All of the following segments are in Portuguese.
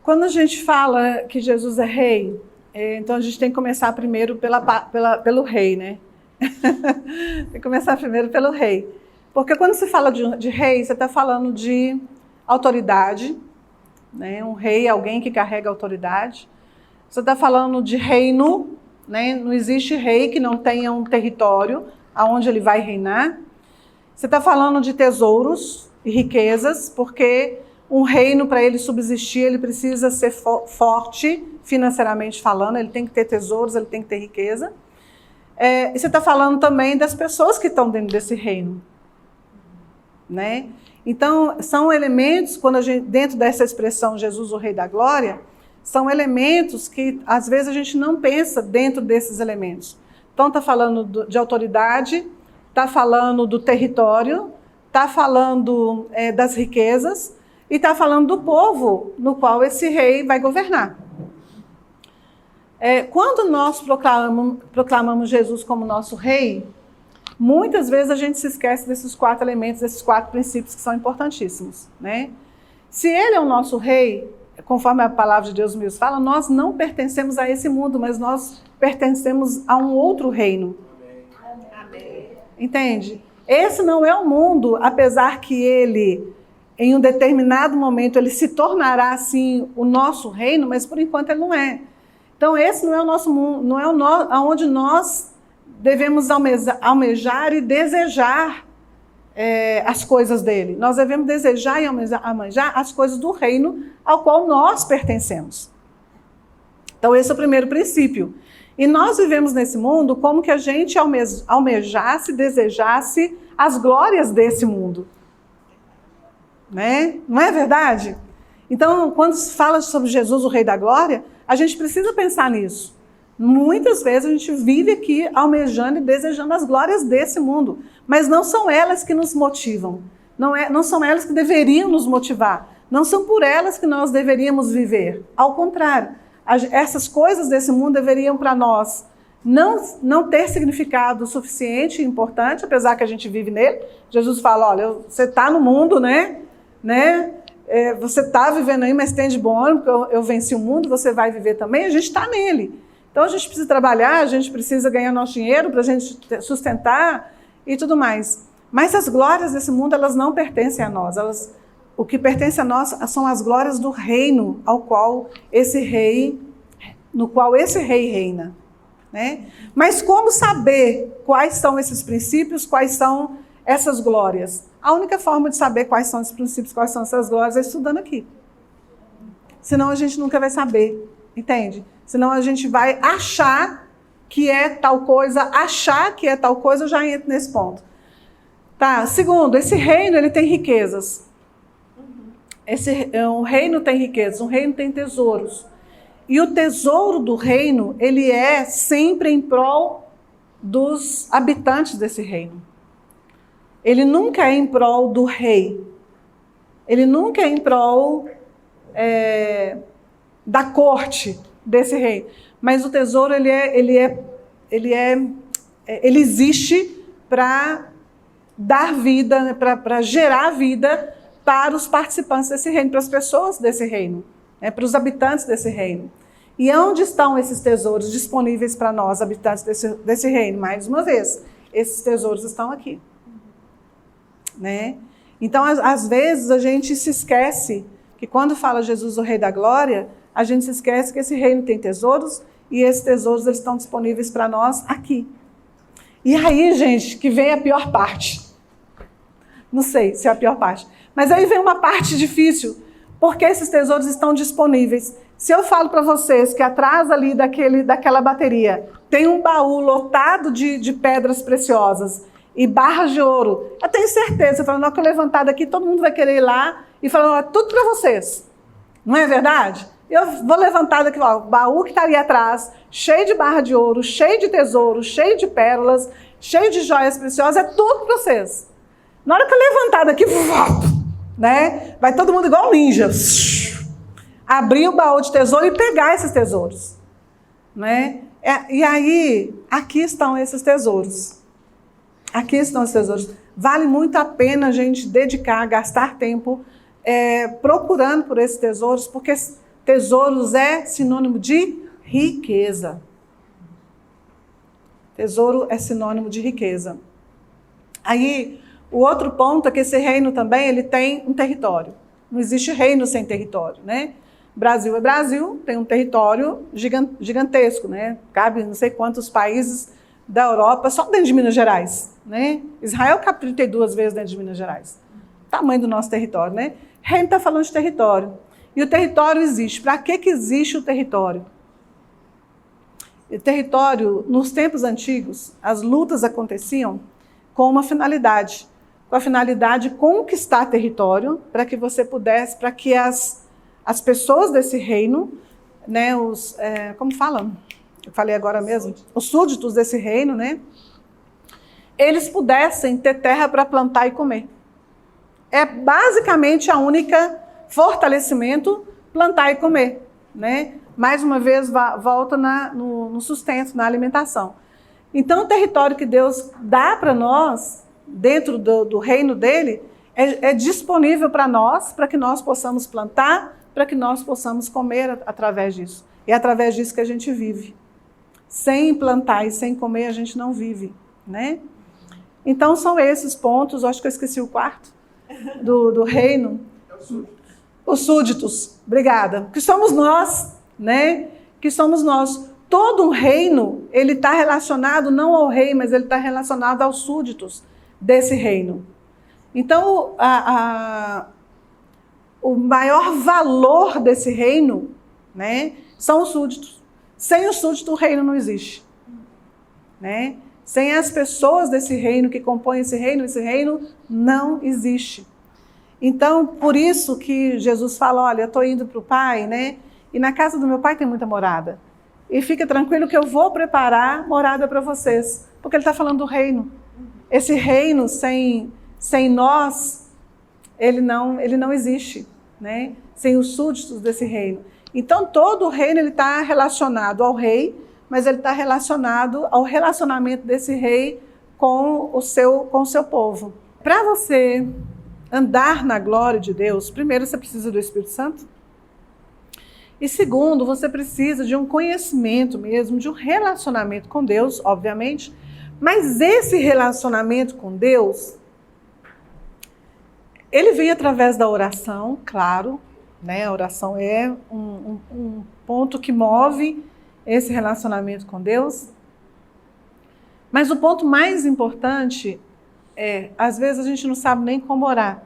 Quando a gente fala que Jesus é rei, então a gente tem que começar primeiro pelo rei, né? Tem que começar primeiro pelo rei. Porque quando se fala de rei, você está falando de autoridade, né? Um rei é alguém que carrega autoridade. Você está falando de reino, né? Não existe rei que não tenha um território aonde ele vai reinar. Você está falando de tesouros e riquezas, porque um reino, para ele subsistir, ele precisa ser forte financeiramente falando, ele tem que ter tesouros, ele tem que ter riqueza. E você está falando também das pessoas que estão dentro desse reino, né? Então, são elementos, quando a gente, dentro dessa expressão Jesus, o Rei da Glória, são elementos que, às vezes, a gente não pensa dentro desses elementos. Então, está falando de autoridade, está falando do território, está falando das riquezas e está falando do povo no qual esse rei vai governar. Quando nós proclamamos Jesus como nosso rei, muitas vezes a gente se esquece desses 4 elementos, desses 4 princípios que são importantíssimos, né? Se ele é o nosso rei, conforme a palavra de Deus mesmo fala, nós não pertencemos a esse mundo, mas nós pertencemos a um outro reino. Amém. Entende? Esse não é o mundo, apesar que ele, em um determinado momento, ele se tornará assim o nosso reino, mas por enquanto ele não é. Então esse não é o nosso mundo, não é aonde nós devemos almejar e desejar as coisas dele. Nós devemos desejar e almejar as coisas do reino ao qual nós pertencemos. Então esse é o primeiro princípio. E nós vivemos nesse mundo como que a gente almejasse, desejasse as glórias desse mundo. Né? Não é verdade? Então, quando se fala sobre Jesus, o Rei da Glória, a gente precisa pensar nisso. Muitas vezes a gente vive aqui almejando e desejando as glórias desse mundo, mas não são elas que nos motivam, não são elas que deveriam nos motivar, não são por elas que nós deveríamos viver. Ao contrário, essas coisas desse mundo deveriam para nós não ter significado suficiente e importante, apesar que a gente vive nele. Jesus fala, olha, você está no mundo, né? Você está vivendo aí, mas tem de bom ânimo, porque eu venci o mundo, você vai viver também, a gente está nele. Então a gente precisa trabalhar, a gente precisa ganhar nosso dinheiro para a gente sustentar e tudo mais. Mas as glórias desse mundo, elas não pertencem a nós. O que pertence a nós são as glórias do reino no qual esse rei reina. Né? Mas como saber quais são esses princípios, quais são essas glórias? A única forma de saber quais são esses princípios, quais são essas glórias é estudando aqui. Senão a gente nunca vai saber, entende? Senão a gente vai achar que é tal coisa, eu já entro nesse ponto. Tá, segundo, esse reino, ele tem riquezas. Um reino tem riquezas, um reino tem tesouros. E o tesouro do reino, ele é sempre em prol dos habitantes desse reino. Ele nunca é em prol do rei. Ele nunca é em prol da corte desse rei. Mas o tesouro, ele existe para dar vida, para gerar vida para os participantes desse reino, para as pessoas desse reino, para os habitantes desse reino. E onde estão esses tesouros disponíveis para nós, habitantes desse reino? Mais uma vez, esses tesouros estão aqui. Né? Então, às vezes, a gente se esquece que quando fala Jesus, o Rei da Glória, a gente se esquece que esse reino tem tesouros e esses tesouros eles estão disponíveis para nós aqui. E aí, gente, que vem a pior parte. Não sei se é a pior parte. Mas aí vem uma parte difícil, porque esses tesouros estão disponíveis. Se eu falo para vocês que atrás ali daquela bateria tem um baú lotado de pedras preciosas e barras de ouro, eu tenho certeza, eu falo, na hora que eu levantar daqui, todo mundo vai querer ir lá e falar, tudo para vocês. Não é verdade? Eu vou levantar daqui, ó, o baú que está ali atrás, cheio de barra de ouro, cheio de tesouros, cheio de pérolas, cheio de joias preciosas, é tudo para vocês. Na hora que eu levantar daqui, né, vai todo mundo igual ninja, abrir o baú de tesouro e pegar esses tesouros. Né? E aí, aqui estão esses tesouros. Aqui estão os tesouros. Vale muito a pena a gente dedicar, gastar tempo procurando por esses tesouros, porque Tesouros é sinônimo de riqueza. Tesouro é sinônimo de riqueza. Aí, o outro ponto é que esse reino também ele tem um território. Não existe reino sem território, né? Brasil é Brasil, tem um território gigantesco, né? Cabe não sei quantos países da Europa só dentro de Minas Gerais, né? Israel cabe 32 vezes dentro de Minas Gerais. Tamanho do nosso território, né? Reino está falando de território. E o território existe. Para que existe o território? O território, nos tempos antigos, as lutas aconteciam com uma finalidade. Com a finalidade de conquistar território para que você pudesse, para que as pessoas desse reino, né, como falam? Eu falei agora mesmo, os súditos desse reino, né, eles pudessem ter terra para plantar e comer. É basicamente a única fortalecimento, plantar e comer, né? Mais uma vez, volta no sustento, na alimentação. Então, o território que Deus dá para nós, dentro do reino dele, é disponível para nós, para que nós possamos plantar, para que nós possamos comer através disso. E é através disso que a gente vive. Sem plantar e sem comer, a gente não vive, né? Então, são esses pontos. Acho que eu esqueci o quarto do reino. Os súditos. Obrigada. Que somos nós, né? Que somos nós. Todo um reino, ele está relacionado não ao rei, mas ele está relacionado aos súditos desse reino. Então, o maior valor desse reino, né, são os súditos. Sem o súdito, o reino não existe, né? Sem as pessoas desse reino que compõem esse reino não existe. Então, por isso que Jesus fala, olha, eu estou indo para o Pai, né? E na casa do meu Pai tem muita morada. E fica tranquilo que eu vou preparar morada para vocês. Porque ele está falando do reino. Esse reino sem nós, ele não existe, né? Sem os súditos desse reino. Então, todo o reino está relacionado ao rei, mas ele está relacionado ao relacionamento desse rei com o seu povo. Para você andar na glória de Deus, primeiro você precisa do Espírito Santo. E segundo, você precisa de um conhecimento mesmo, de um relacionamento com Deus, obviamente. Mas esse relacionamento com Deus, ele vem através da oração, claro, né? A oração é um ponto que move esse relacionamento com Deus. Mas o ponto mais importante é, às vezes a gente não sabe nem como orar.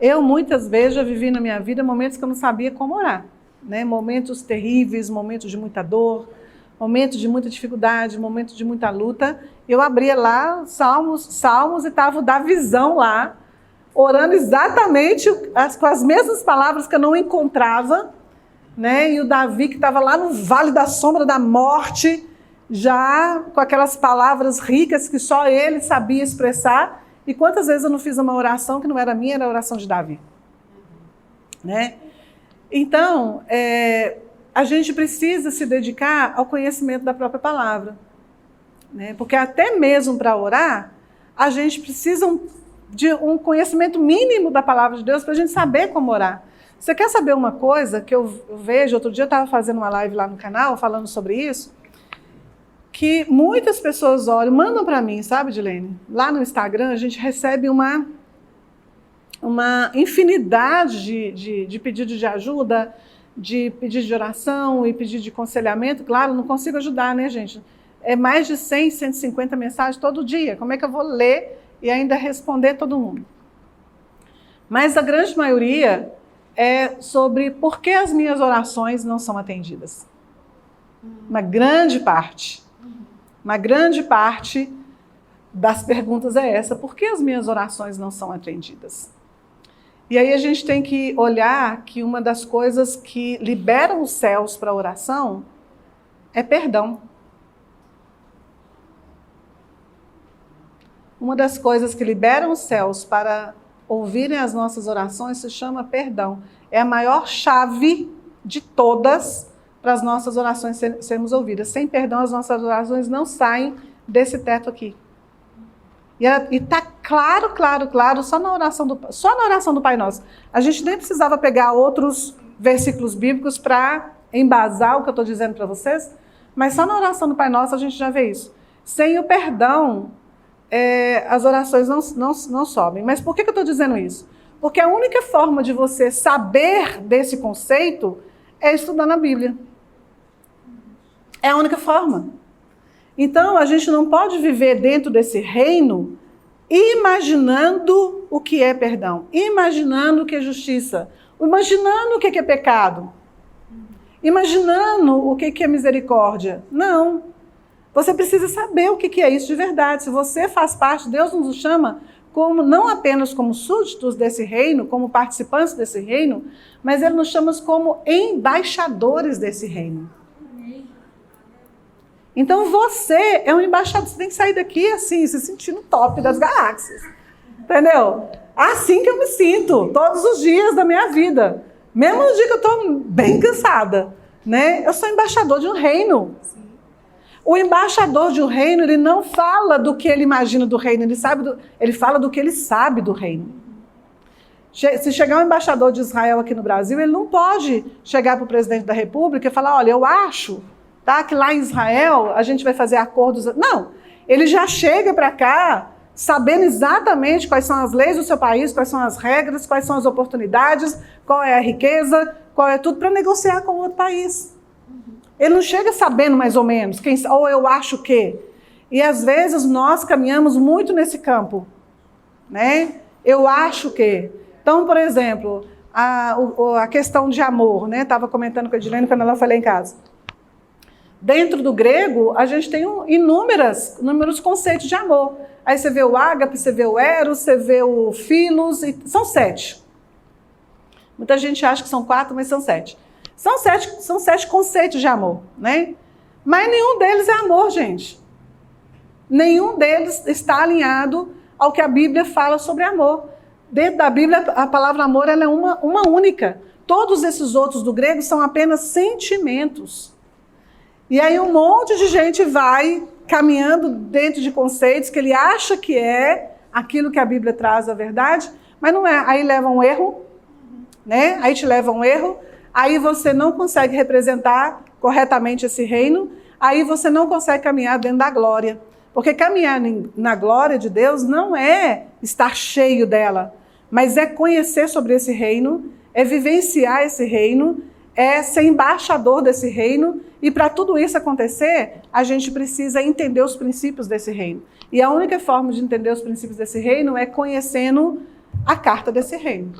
Eu muitas vezes já vivi na minha vida momentos que eu não sabia como orar, né? Momentos terríveis, momentos de muita dor, momentos de muita dificuldade, momentos de muita luta. Eu abria lá Salmos e estava da visão lá, orando exatamente com as mesmas palavras que eu não encontrava, né? E o Davi que estava lá no vale da sombra da morte, já com aquelas palavras ricas que só ele sabia expressar. E quantas vezes eu não fiz uma oração que não era minha, era a oração de Davi, né? Então, a gente precisa se dedicar ao conhecimento da própria palavra, né? Porque até mesmo para orar, a gente precisa de um conhecimento mínimo da palavra de Deus para a gente saber como orar. Você quer saber uma coisa que eu vejo? Outro dia eu estava fazendo uma live lá no canal falando sobre isso, que muitas pessoas olham, mandam para mim, sabe, Dilene? Lá no Instagram a gente recebe uma infinidade de pedidos de ajuda, de pedidos de oração e pedidos de aconselhamento. Claro, não consigo ajudar, né, gente? É mais de 100, 150 mensagens todo dia. Como é que eu vou ler e ainda responder todo mundo? Mas a grande maioria é sobre por que as minhas orações não são atendidas. Uma grande parte das perguntas é essa: por que as minhas orações não são atendidas? E aí a gente tem que olhar que uma das coisas que liberam os céus para a oração é perdão. Uma das coisas que liberam os céus para ouvirem as nossas orações se chama perdão. É a maior chave de todas para as nossas orações sermos ouvidas. Sem perdão, as nossas orações não saem desse teto aqui. E está claro, só na oração do Pai Nosso. A gente nem precisava pegar outros versículos bíblicos para embasar o que eu estou dizendo para vocês, mas só na oração do Pai Nosso a gente já vê isso. Sem o perdão, as orações não sobem. Mas por que eu estou dizendo isso? Porque a única forma de você saber desse conceito é estudando a Bíblia. É a única forma. Então, a gente não pode viver dentro desse reino imaginando o que é perdão, imaginando o que é justiça, imaginando o que é pecado, imaginando o que é misericórdia. Não. Você precisa saber o que é isso de verdade. Se você faz parte, Deus nos chama como, não apenas como súditos desse reino, como participantes desse reino, mas Ele nos chama como embaixadores desse reino. Então você é um embaixador, você tem que sair daqui assim, se sentindo top das galáxias. Entendeu? Assim que eu me sinto, todos os dias da minha vida. Mesmo no dia que eu estou bem cansada, né? Eu sou embaixador de um reino. O embaixador de um reino, ele não fala do que ele imagina do reino, ele fala do que ele sabe do reino. Se chegar um embaixador de Israel aqui no Brasil, ele não pode chegar para o presidente da República e falar, olha, eu acho, tá, que lá em Israel a gente vai fazer acordos. Não, ele já chega para cá sabendo exatamente quais são as leis do seu país, quais são as regras, quais são as oportunidades, qual é a riqueza, qual é tudo para negociar com o outro país. Ele não chega sabendo mais ou menos, ou eu acho que. E às vezes nós caminhamos muito nesse campo, né? Eu acho que. Então, por exemplo, a questão de amor, né? Estava comentando com a Edilene quando ela foi lá em casa. Dentro do grego, a gente tem inúmeros conceitos de amor. Aí você vê o ágape, você vê o eros, você vê o filos, são 7. Muita gente acha que são 4, mas são 7. São 7 conceitos de amor, né? Mas nenhum deles é amor, gente. Nenhum deles está alinhado ao que a Bíblia fala sobre amor. Dentro da Bíblia, a palavra amor ela é uma única. Todos esses outros do grego são apenas sentimentos. E aí um monte de gente vai caminhando dentro de conceitos que ele acha que é aquilo que a Bíblia traz a verdade, mas não é. Aí leva um erro, né? Aí te leva um erro. Aí você não consegue representar corretamente esse reino, aí você não consegue caminhar dentro da glória. Porque caminhar na glória de Deus não é estar cheio dela, mas é conhecer sobre esse reino, é vivenciar esse reino, é ser embaixador desse reino, e para tudo isso acontecer, a gente precisa entender os princípios desse reino. E a única forma de entender os princípios desse reino é conhecendo a carta desse reino.